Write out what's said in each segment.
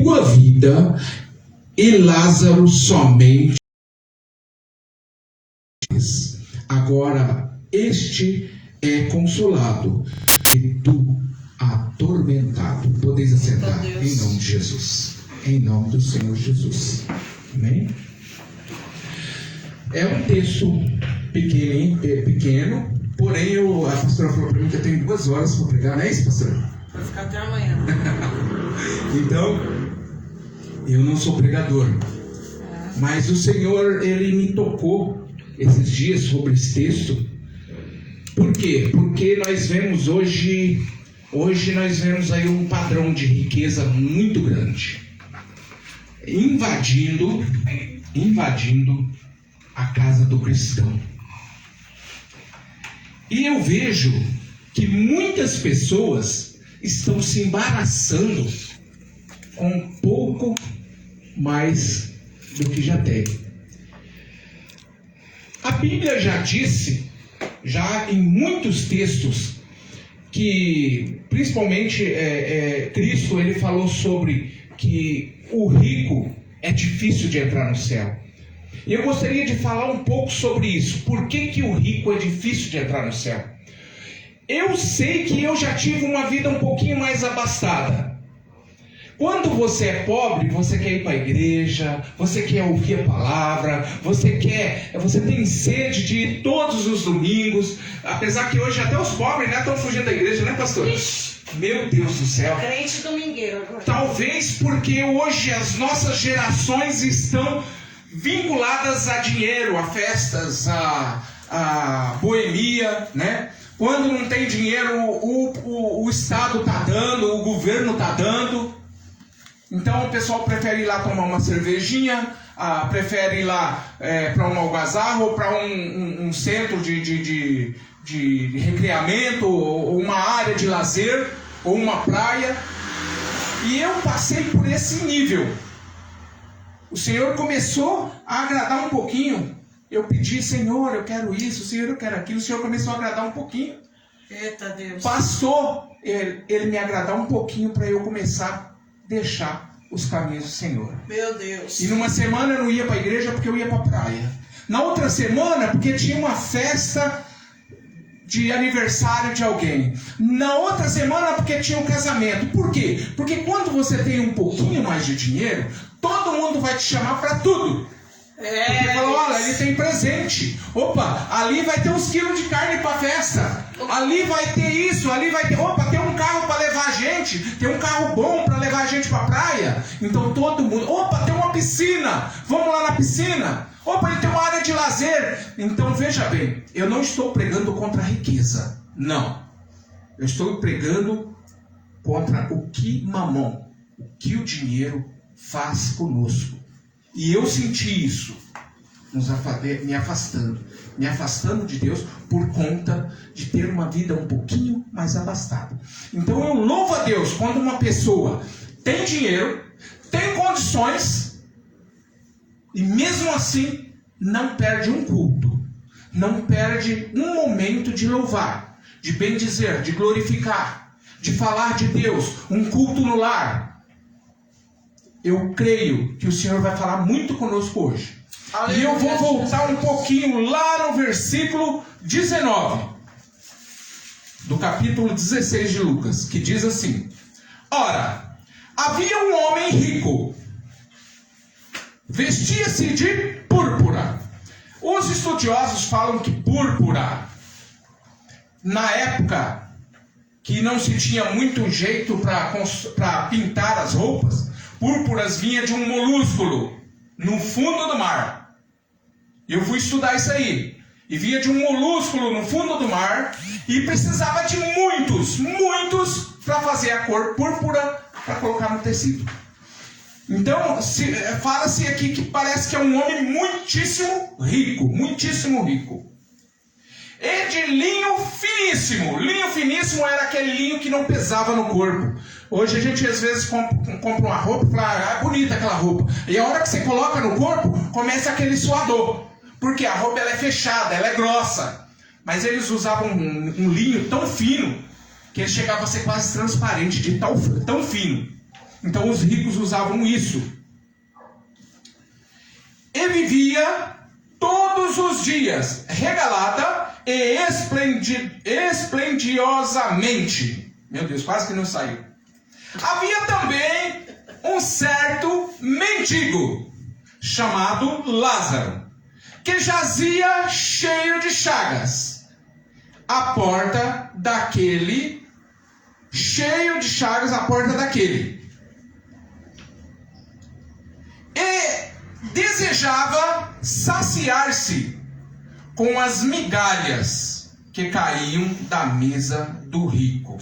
tua vida e Lázaro somente. Agora este é consolado e tu atormentado. Podeis assentar em nome de Jesus. Em nome do Senhor Jesus. Amém? É um texto pequeno, porém a pastora falou para mim que eu tenho 2 horas para pregar, não é isso, pastora? Vai ficar até amanhã. Então, eu não sou pregador, mas o Senhor, Ele me tocou esses dias sobre esse texto. Por quê? Porque nós vemos hoje nós vemos aí um padrão de riqueza muito grande, invadindo a casa do cristão. E eu vejo que muitas pessoas estão se embaraçando com um pouco mais do que já tem. A Bíblia já disse, já em muitos textos, que principalmente Cristo, ele falou sobre que o rico é difícil de entrar no céu. E eu gostaria de falar um pouco sobre isso. Por que o rico é difícil de entrar no céu? Eu sei que eu já tive uma vida um pouquinho mais abastada. Quando você é pobre, você quer ir para a igreja, você quer ouvir a palavra, você tem sede de ir todos os domingos, apesar que hoje até os pobres estão fugindo da igreja, né, pastor? Meu Deus do céu. Crente domingueiro agora. Talvez porque hoje as nossas gerações estão vinculadas a dinheiro, a festas, a boemia, né? Quando não tem dinheiro, o Estado está dando, o governo está dando. Então o pessoal prefere ir lá tomar uma cervejinha, prefere ir lá para um algazarro ou para um centro de recreamento, ou uma área de lazer, ou uma praia. E eu passei por esse nível. O Senhor começou a agradar um pouquinho. Eu pedi, Senhor, eu quero isso, Senhor, eu quero aquilo. O Senhor começou a agradar um pouquinho. Eita Deus. Passou ele me agradar um pouquinho para eu começar a deixar os caminhos do Senhor. Meu Deus. E numa semana eu não ia para a igreja porque eu ia para a praia. Na outra semana porque tinha uma festa de aniversário de alguém. Na outra semana porque tinha um casamento. Por quê? Porque quando você tem um pouquinho mais de dinheiro, todo mundo vai te chamar para tudo. Porque falou, olha, ele tem presente. Opa, ali vai ter uns quilos de carne para festa. Ali vai ter isso, ali vai ter... Opa, tem um carro para levar a gente. Tem um carro bom para levar a gente para a praia. Então todo mundo... Opa, tem uma piscina. Vamos lá na piscina. Opa, ele tem uma área de lazer. Então veja bem, eu não estou pregando contra a riqueza. Não. Eu estou pregando contra o que mamão, o que o dinheiro faz conosco. E eu senti isso, me afastando de Deus por conta de ter uma vida um pouquinho mais abastada. Então eu louvo a Deus quando uma pessoa tem dinheiro, tem condições, e mesmo assim não perde um culto, não perde um momento de louvar, de bendizer, de glorificar, de falar de Deus, um culto no lar. Eu creio que o Senhor vai falar muito conosco hoje. Aleluia. E eu vou voltar um pouquinho lá no versículo 19 do capítulo 16 de Lucas, que diz assim: ora, havia um homem rico, vestia-se de púrpura. Os estudiosos falam que púrpura, na época que não se tinha muito jeito para pintar as roupas, púrpuras vinha de um molúsculo no fundo do mar. Eu fui estudar isso aí. E vinha de um molúsculo no fundo do mar e precisava de muitos para fazer a cor púrpura para colocar no tecido. Então, fala-se aqui que parece que é um homem muitíssimo rico. E de linho finíssimo. Linho finíssimo era aquele linho que não pesava no corpo. Hoje a gente às vezes compra uma roupa e fala, bonita aquela roupa. E a hora que você coloca no corpo, começa aquele suador. Porque a roupa ela é fechada, ela é grossa. Mas eles usavam um linho tão fino que ele chegava a ser quase transparente, de tão fino. Então os ricos usavam isso. E vivia todos os dias regalada e esplendiosamente. Meu Deus, quase que não saiu. Havia também um certo mendigo chamado Lázaro, que jazia cheio de chagas à porta daquele, e desejava saciar-se com as migalhas que caíam da mesa do rico.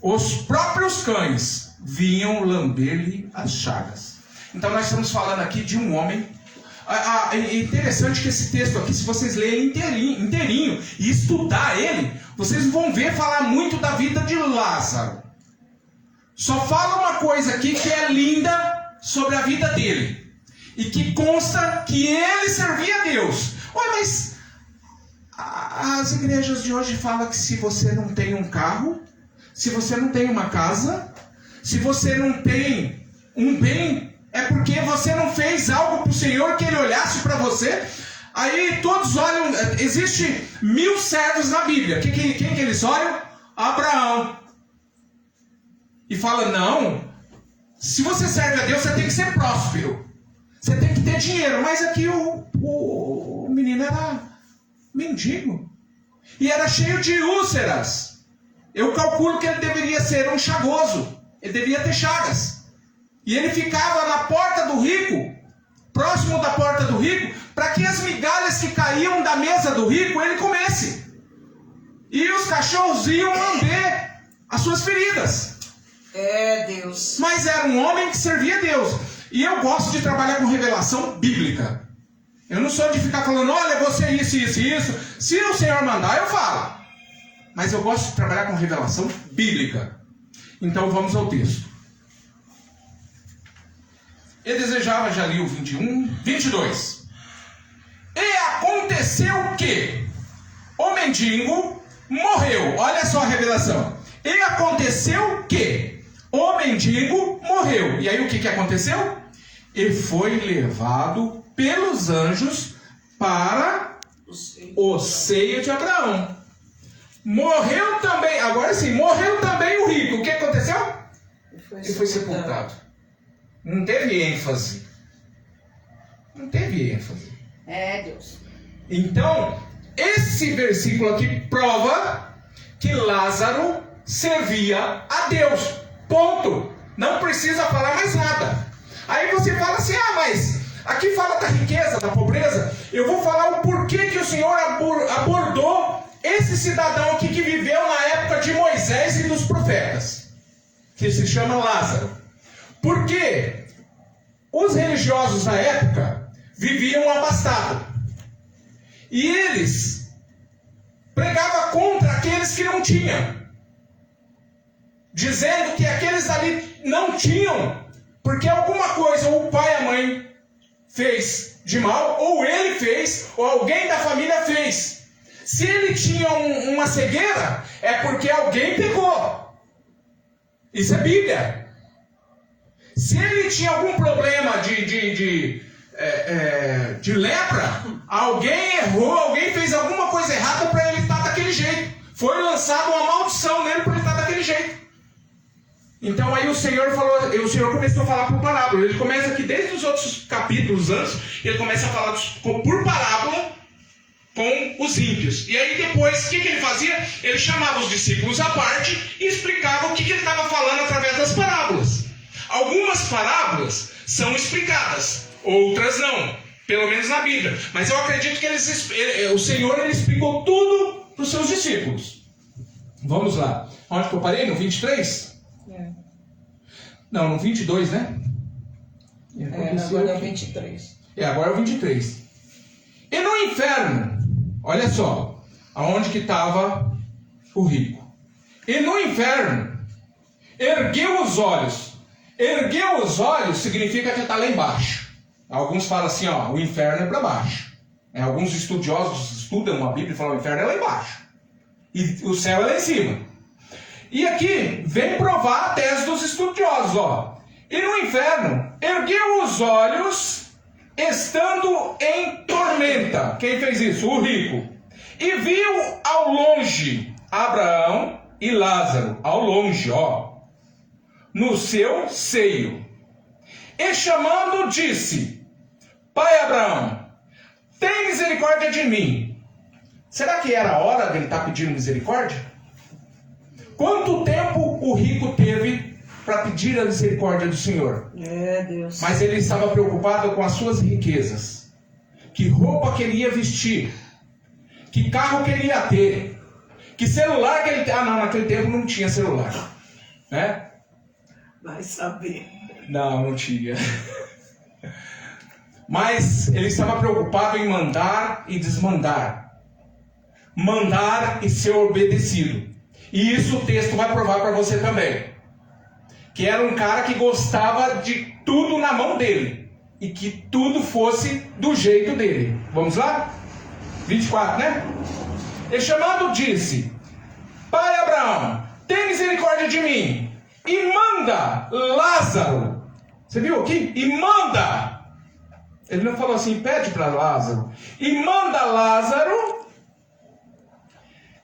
Os próprios cães vinham lamber-lhe as chagas. Então nós estamos falando aqui de um homem. É interessante que esse texto aqui, se vocês lerem inteirinho e estudar ele, vocês vão ver falar muito da vida de Lázaro. Só fala uma coisa aqui que é linda sobre a vida dele. E que consta que ele servia a Deus. Ué, mas as igrejas de hoje falam que se você não tem um carro, se você não tem uma casa, se você não tem um bem, é porque você não fez algo para o Senhor que Ele olhasse para você. Aí todos olham, existe 1000 servos na Bíblia. Quem que eles olham? Abraão. E fala, não, se você serve a Deus, você tem que ser próspero. Você tem que ter dinheiro. Mas aqui o menino era mendigo. E era cheio de úlceras. Eu calculo que ele deveria ser um chagoso. Ele devia ter chagas. E ele ficava na porta do rico, próximo da porta do rico, para que as migalhas que caíam da mesa do rico ele comesse. E os cachorros iam lamber as suas feridas. É Deus. Mas era um homem que servia a Deus. E eu gosto de trabalhar com revelação bíblica. Eu não sou de ficar falando, olha, você isso, isso e isso. Se o Senhor mandar, eu falo. Mas eu gosto de trabalhar com revelação bíblica. Então vamos ao texto. E desejava, já li o 22. E aconteceu que o mendigo morreu. Olha só a revelação. E aconteceu que o mendigo morreu. E aí o que aconteceu? E foi levado pelos anjos para o seio de Abraão. Morreu também, agora sim, morreu também o rico. O que aconteceu? Ele foi sepultado. Não teve ênfase. Não teve ênfase. É Deus. Então, esse versículo aqui prova que Lázaro servia a Deus. Ponto. Não precisa falar mais nada. Aí você fala assim, mas aqui fala da riqueza, da pobreza. Eu vou falar o porquê que o Senhor abordou esse cidadão aqui que viveu na época de Moisés e dos profetas, que se chama Lázaro. Porque os religiosos na época viviam abastados. E eles pregavam contra aqueles que não tinham, dizendo que aqueles ali não tinham, porque alguma coisa ou o pai e a mãe fez de mal, ou ele fez, ou alguém da família fez. Se ele tinha uma cegueira, é porque alguém pegou. Isso é Bíblia. Se ele tinha algum problema de lepra, alguém errou, alguém fez alguma coisa errada para ele estar daquele jeito. Foi lançada uma maldição nele para ele estar daquele jeito. Então aí o Senhor começou a falar por parábola. Ele começa aqui desde os outros capítulos antes, ele começa a falar por parábola com os ímpios. E aí depois, o que ele fazia? Ele chamava os discípulos à parte e explicava o que ele estava falando através das parábolas. Algumas parábolas são explicadas, outras não, pelo menos na Bíblia. Mas eu acredito que o Senhor ele explicou tudo para os seus discípulos. Vamos lá. Onde que eu parei? No 23? Não, no 22, né? Agora é o 23. Agora é o 23. E no inferno, olha só, aonde que estava o rico. E no inferno, ergueu os olhos. Ergueu os olhos significa que está lá embaixo. Alguns falam assim, o inferno é para baixo. Alguns estudiosos estudam a Bíblia e falam, o inferno é lá embaixo. E o céu é lá em cima. E aqui vem provar a tese dos estudiosos, ó. E no inferno, ergueu os olhos, estando em tormenta. Quem fez isso? O rico. E viu ao longe Abraão e Lázaro, ao longe, ó, no seu seio. E chamando, disse: Pai Abraão, tem misericórdia de mim. Será que era a hora dele estar pedindo misericórdia? Quanto tempo o rico teve para pedir a misericórdia do Senhor? Deus. Mas ele estava preocupado com as suas riquezas. Que roupa que ele ia vestir? Que carro que ele ia ter? Que celular que ele... Ah, não, naquele tempo não tinha celular. Né? Vai saber. Não tinha. Mas ele estava preocupado em mandar e desmandar. Mandar e ser obedecido. E isso o texto vai provar para você também. Que era um cara que gostava de tudo na mão dele. E que tudo fosse do jeito dele. Vamos lá? 24, né? E chamando disse: Pai Abraão, tem misericórdia de mim. E manda Lázaro. Você viu aqui? E manda. Ele não falou assim, pede para Lázaro. E manda Lázaro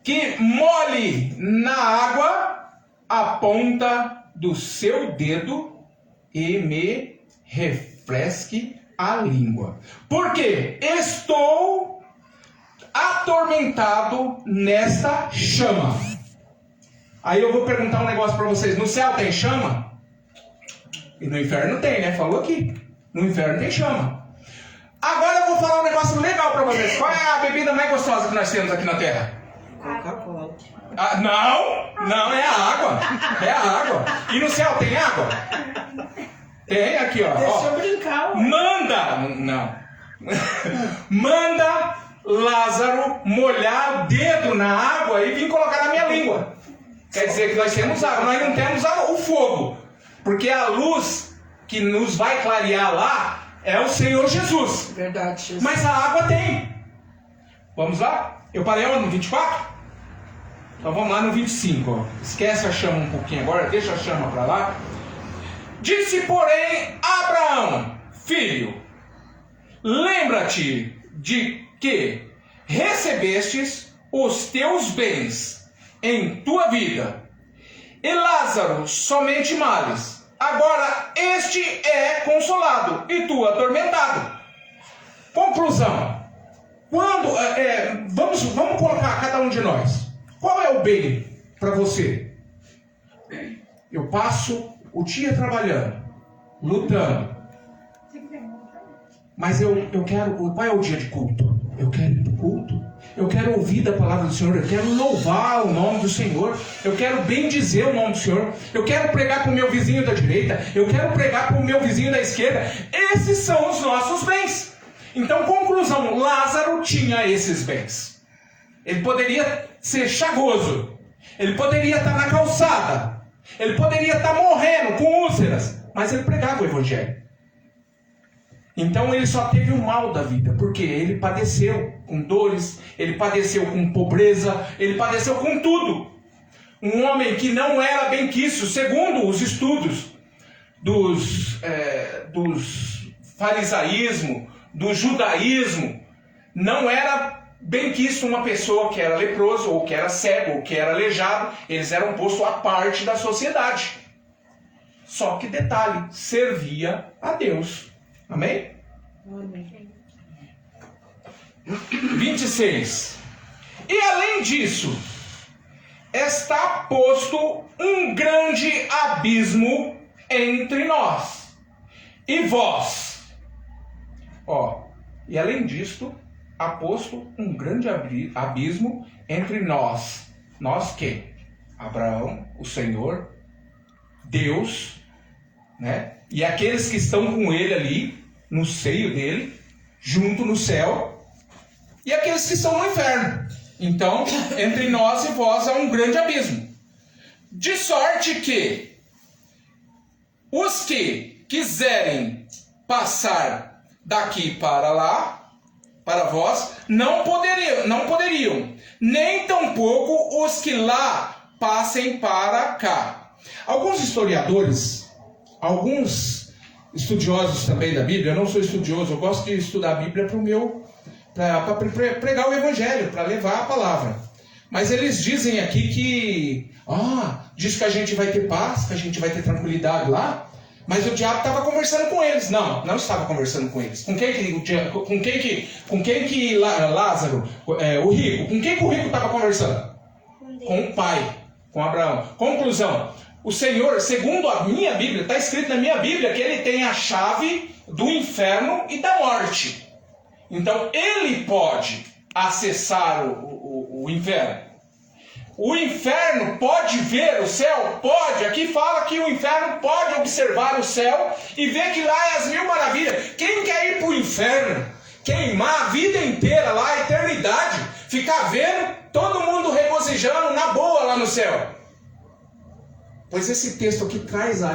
que molhe na água a ponta do seu dedo e me refresque a língua. Porque estou atormentado nesta chama. Aí eu vou perguntar um negócio para vocês. No céu tem chama? E no inferno tem, né? Falou aqui. No inferno tem chama. Agora eu vou falar um negócio legal para vocês. Qual é a bebida mais gostosa que nós temos aqui na Terra? Coca-Cola. Ah, não, é a água. É a água. E no céu tem água? Tem aqui, ó. Deixa eu brincar, ué. Manda Lázaro molhar o dedo na água e vir colocar na minha língua. Quer dizer que nós temos água, nós não temos o fogo. Porque a luz que nos vai clarear lá é o Senhor Jesus. Verdade, Jesus. Mas a água tem. Vamos lá? Eu parei onde? No 24? Então vamos lá no 25. Ó. Esquece a chama um pouquinho agora, deixa a chama para lá. Disse, porém, Abraão, filho, lembra-te de que recebestes os teus bens em tua vida, e Lázaro somente males. Agora este é consolado e tu atormentado. Conclusão. Vamos colocar cada um de nós. Qual é o bem para você? Eu passo o dia trabalhando, lutando. Mas eu quero... Qual é o dia de culto? Eu quero ir para o culto. Eu quero ouvir da palavra do Senhor. Eu quero louvar o nome do Senhor. Eu quero bendizer o nome do Senhor. Eu quero pregar para o meu vizinho da direita. Eu quero pregar para o meu vizinho da esquerda. Esses são os nossos bens. Então, conclusão, Lázaro tinha esses bens. Ele poderia ser chagoso. Ele poderia estar na calçada. Ele poderia estar morrendo com úlceras. Mas ele pregava o evangelho. Então ele só teve o mal da vida. Porque ele padeceu com dores. Ele padeceu com pobreza. Ele padeceu com tudo. Um homem que não era benquisto, segundo os estudos dos farisaísmo, do judaísmo, não era benquisto uma pessoa que era leproso, ou que era cego, ou que era aleijado. Eles eram postos à parte da sociedade. Só que detalhe, servia a Deus. Amém? Amém. 26. E além disso, está posto um grande abismo entre nós e vós. E além disto, há posto um grande abismo entre nós. Nós quem? Abraão, o Senhor, Deus, né? E aqueles que estão com ele ali, no seio dele, junto no céu, e aqueles que estão no inferno. Então, entre nós e vós há um grande abismo. De sorte que os que quiserem passar daqui para lá, para vós, não poderiam, nem tampouco os que lá passem para cá. Alguns historiadores, alguns estudiosos também da Bíblia, eu não sou estudioso, eu gosto de estudar a Bíblia para pregar o Evangelho, para levar a palavra. Mas eles dizem aqui que, diz que a gente vai ter paz, que a gente vai ter tranquilidade lá, mas o diabo estava conversando com eles. Não estava conversando com eles. Com quem que Lázaro, o rico, com quem que o rico estava conversando? Com o pai, com Abraão. Conclusão, o Senhor, segundo a minha Bíblia, está escrito na minha Bíblia que ele tem a chave do inferno e da morte. Então ele pode acessar o inferno. O inferno pode ver o céu? Pode. Aqui fala que o inferno pode observar o céu e ver que lá é as mil maravilhas. Quem quer ir para o inferno, queimar a vida inteira lá, a eternidade, ficar vendo todo mundo regozijando na boa lá no céu? Pois esse texto aqui traz a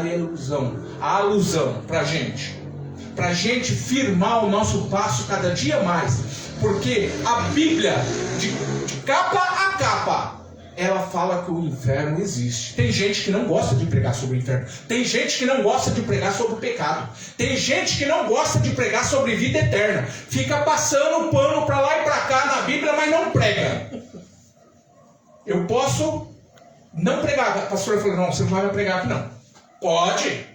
alusão para a gente firmar o nosso passo cada dia mais, porque a Bíblia, de capa a capa, ela fala que o inferno existe. Tem gente que não gosta de pregar sobre o inferno. Tem gente que não gosta de pregar sobre o pecado. Tem gente que não gosta de pregar sobre vida eterna. Fica passando o pano para lá e para cá na Bíblia, mas não prega. Eu posso não pregar. A pastora falou, não, você não vai me pregar aqui não. Pode,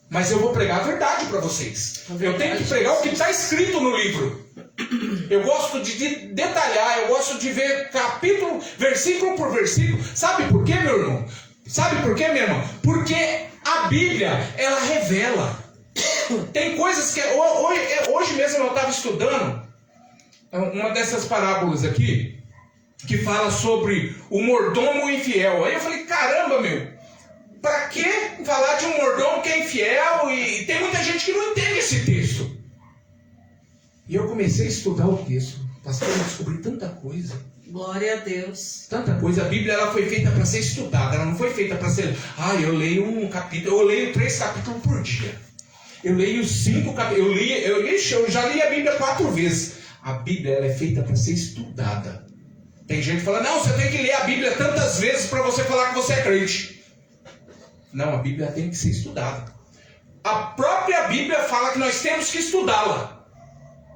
mas eu vou pregar a verdade para vocês. Eu tenho que pregar o que está escrito no livro. Eu gosto de detalhar, eu gosto de ver capítulo, versículo por versículo. Sabe por quê, meu irmão? Sabe por quê, minha irmã? Porque a Bíblia, ela revela. Tem coisas que... Hoje mesmo eu estava estudando uma dessas parábolas aqui, que fala sobre o mordomo infiel. Aí eu falei, caramba, meu, para que falar de um mordomo que é infiel? E tem muita gente que não entende esse texto. E eu comecei a estudar o texto. Pastor, eu descobri tanta coisa. Glória a Deus. Tanta coisa. A Bíblia, ela foi feita para ser estudada. Ela não foi feita para ser... eu leio um capítulo. Eu leio 3 capítulos por dia. Eu leio 5 capítulos. Eu já li a Bíblia 4 vezes. A Bíblia, ela é feita para ser estudada. Tem gente que fala, não, você tem que ler a Bíblia tantas vezes para você falar que você é crente. Não, a Bíblia tem que ser estudada. A própria Bíblia fala que nós temos que estudá-la.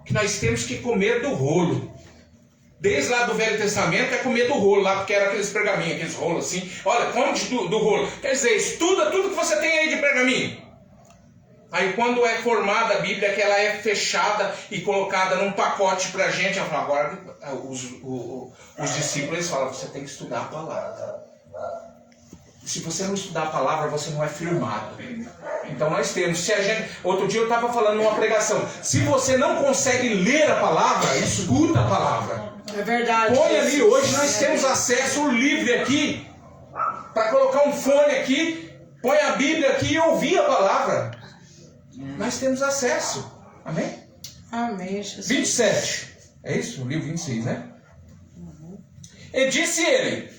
Que nós temos que comer do rolo. Desde lá do Velho Testamento é comer do rolo, lá porque era aqueles pergaminhos, aqueles rolos assim. Olha, come do rolo. Quer dizer, estuda tudo que você tem aí de pergaminho. Aí quando é formada a Bíblia, que ela é fechada e colocada num pacote pra gente, eu falo, agora os discípulos eles falam, você tem que estudar a palavra. Se você não estudar a palavra, você não é firmado. Então nós temos, outro dia eu estava falando numa pregação, se você não consegue ler a palavra, escuta a palavra. É verdade. Põe ali, hoje nós temos acesso livre aqui, para colocar um fone aqui, põe a Bíblia aqui e ouvir a palavra. Nós temos acesso. Amém? Amém, Jesus. 27. É isso? O livro 26, né? E disse ele,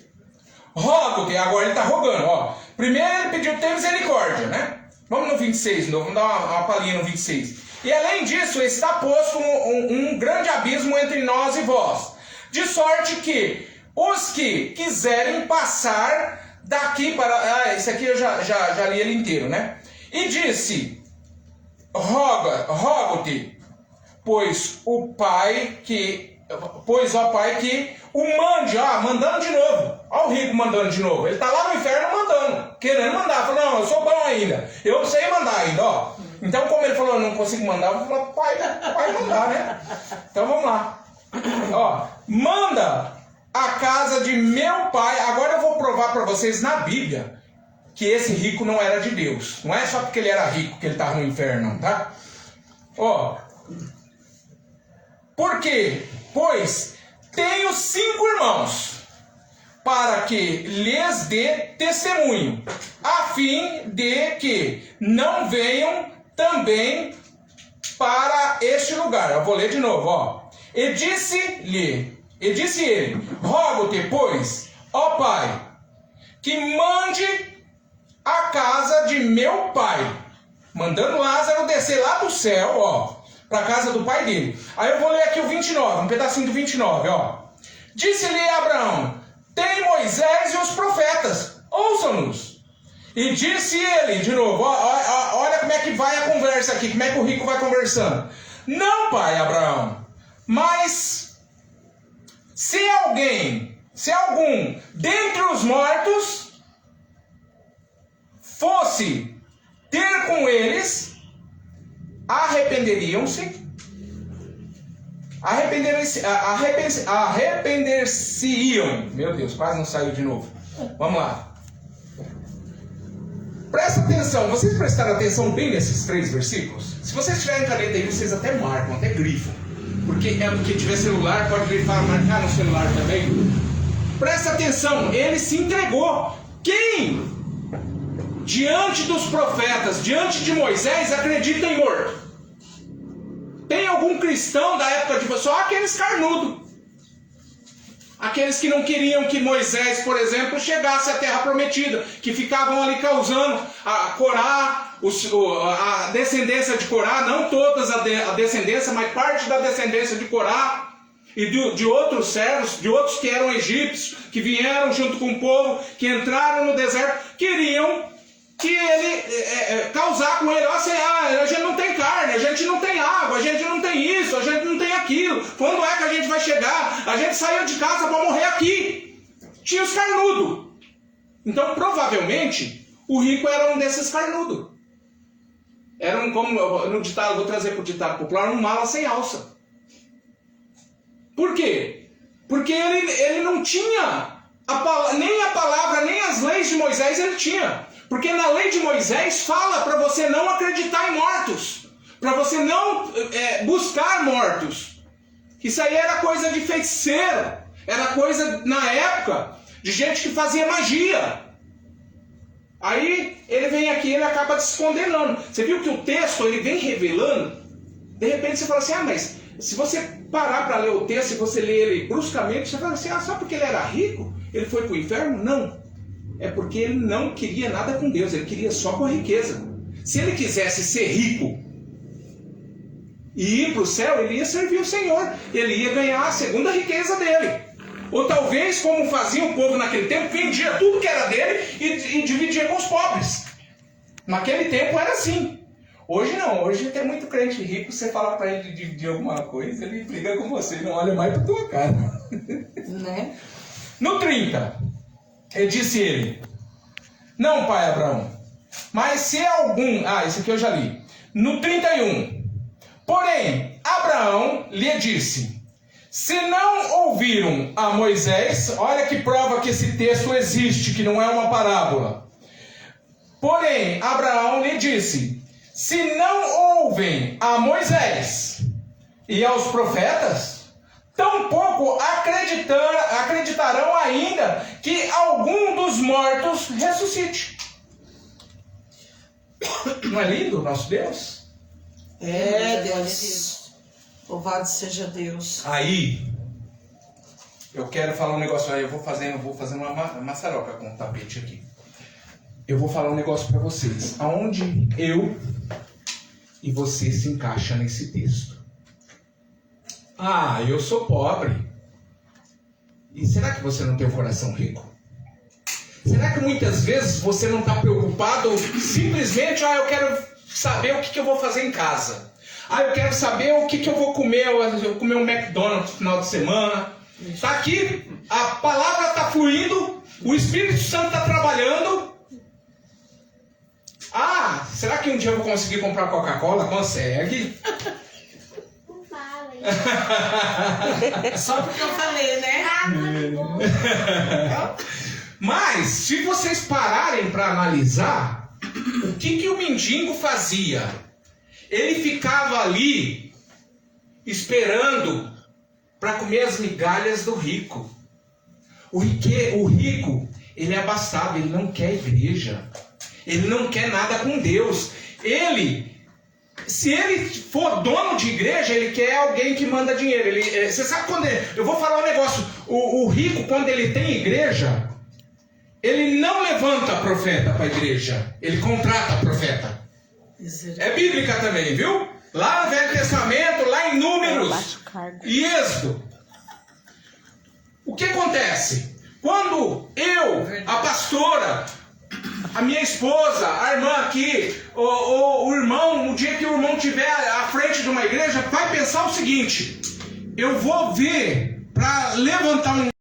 rogo-te, agora ele está rogando, ó. Primeiro ele pediu ter misericórdia, né? Vamos no 26 de novo, vamos dar uma palhinha no 26. E além disso, está posto um grande abismo entre nós e vós, de sorte que os que quiserem passar daqui para... esse aqui eu já li ele inteiro, né? E disse, rogo-te, pois ó Pai, que o mande, mandando de novo. Olha o rico mandando de novo. Ele está lá no inferno mandando, querendo mandar. Falou, não, eu sou bom ainda. Eu sei mandar ainda, ó. Então, como ele falou, eu não consigo mandar, eu vou falar, pai mandar, né? Então, vamos lá. Ó, manda a casa de meu pai. Agora eu vou provar para vocês na Bíblia que esse rico não era de Deus. Não é só porque ele era rico que ele estava no inferno, não, tá? Ó. Por quê? Pois tenho 5 irmãos, para que lhes dê testemunho, a fim de que não venham também para este lugar. Eu vou ler de novo, ó. E disse ele, rogo-te, pois, ó Pai, que mande a casa de meu pai, mandando Lázaro descer lá do céu, ó, para a casa do pai dele. Aí eu vou ler aqui o 29, um pedacinho do 29, ó. Disse-lhe Abraão, tem Moisés e os profetas, ouçam-nos. E disse ele, de novo, olha como é que vai a conversa aqui, como é que o rico vai conversando. Não, pai Abraão, mas se algum dentre os mortos fosse ter com eles, arrepender-se-iam, meu Deus, quase não saiu de novo. Vamos lá. Presta atenção, vocês prestaram atenção bem nesses 3 versículos? Se vocês tiverem caneta aí, vocês até marcam, até grifam. Porque porque tiver celular, pode grifar, marcar no celular também. Presta atenção, ele se entregou. Quem, diante dos profetas, diante de Moisés, acredita em morto? Tem algum cristão da época de... Só aqueles carnudos. Aqueles que não queriam que Moisés, por exemplo, chegasse à terra prometida, que ficavam ali causando a Corá, a descendência de Corá, não todas a descendência, mas parte da descendência de Corá, e de outros servos, de outros que eram egípcios, que vieram junto com o povo, que entraram no deserto, queriam que ele causar com ele, assim, a gente não tem carne, a gente não tem água, a gente não tem isso, a gente não tem aquilo, quando é que a gente vai chegar? A gente saiu de casa para morrer aqui. Tinha os carnudos. Então, provavelmente, o rico era um desses carnudos. Era como no ditado, vou trazer para o ditado popular, um mala sem alça. Por quê? Porque ele não tinha nem a palavra, nem as leis de Moisés ele tinha. Porque na lei de Moisés fala para você não acreditar em mortos. Para você não buscar mortos. Isso aí era coisa de feiticeiro. Era coisa, na época, de gente que fazia magia. Aí ele vem aqui e ele acaba se condenando. Você viu que o texto ele vem revelando? De repente você fala assim, mas se você parar para ler o texto e você ler ele bruscamente, você fala assim, só porque ele era rico, ele foi para o inferno? Não. É porque ele não queria nada com Deus, ele queria só com a riqueza. Se ele quisesse ser rico e ir para o céu, ele ia servir o Senhor, ele ia ganhar a segunda riqueza dele. Ou talvez, como fazia o povo naquele tempo, vendia tudo que era dele e dividia com os pobres. Naquele tempo era assim. Hoje não, hoje tem muito crente rico, você fala para ele de dividir alguma coisa, ele briga com você, não olha mais para tua cara. Né? No 30, disse ele, não, pai Abraão, mas se algum... esse aqui eu já li. No 31, porém, Abraão lhe disse, se não ouviram a Moisés, olha que prova que esse texto existe, que não é uma parábola. Porém, Abraão lhe disse, se não ouvem a Moisés e aos profetas, tampouco acreditarão ainda que algum dos mortos ressuscite. Não é lindo o nosso Deus? Deus. Louvado seja Deus. Aí, eu quero falar um negócio aí, eu vou fazer uma maçaroca com o tapete aqui. Eu vou falar um negócio para vocês. Aonde eu e você se encaixa nesse texto? Eu sou pobre. E será que você não tem um coração rico? Será que muitas vezes você não está preocupado simplesmente, eu quero saber o que eu vou fazer em casa. Eu quero saber o que eu vou comer, eu vou comer um McDonald's no final de semana. Está aqui, a palavra está fluindo, o Espírito Santo está trabalhando. Será que um dia eu vou conseguir comprar Coca-Cola? Consegue. Só porque eu falei, né? Mas, se vocês pararem para analisar, o que o mendigo fazia? Ele ficava ali, esperando para comer as migalhas do rico. O rico, ele é abastado, ele não quer igreja. Ele não quer nada com Deus. Se ele for dono de igreja, ele quer alguém que manda dinheiro. Você sabe quando eu vou falar um negócio. O rico, quando ele tem igreja, ele não levanta profeta para a igreja. Ele contrata profeta. É bíblica também, viu? Lá no Velho Testamento, lá em Números e Êxodo. O que acontece? Quando eu, a pastora, a minha esposa, a irmã aqui, o irmão, no dia que o irmão estiver à frente de uma igreja, vai pensar o seguinte: eu vou ver para levantar um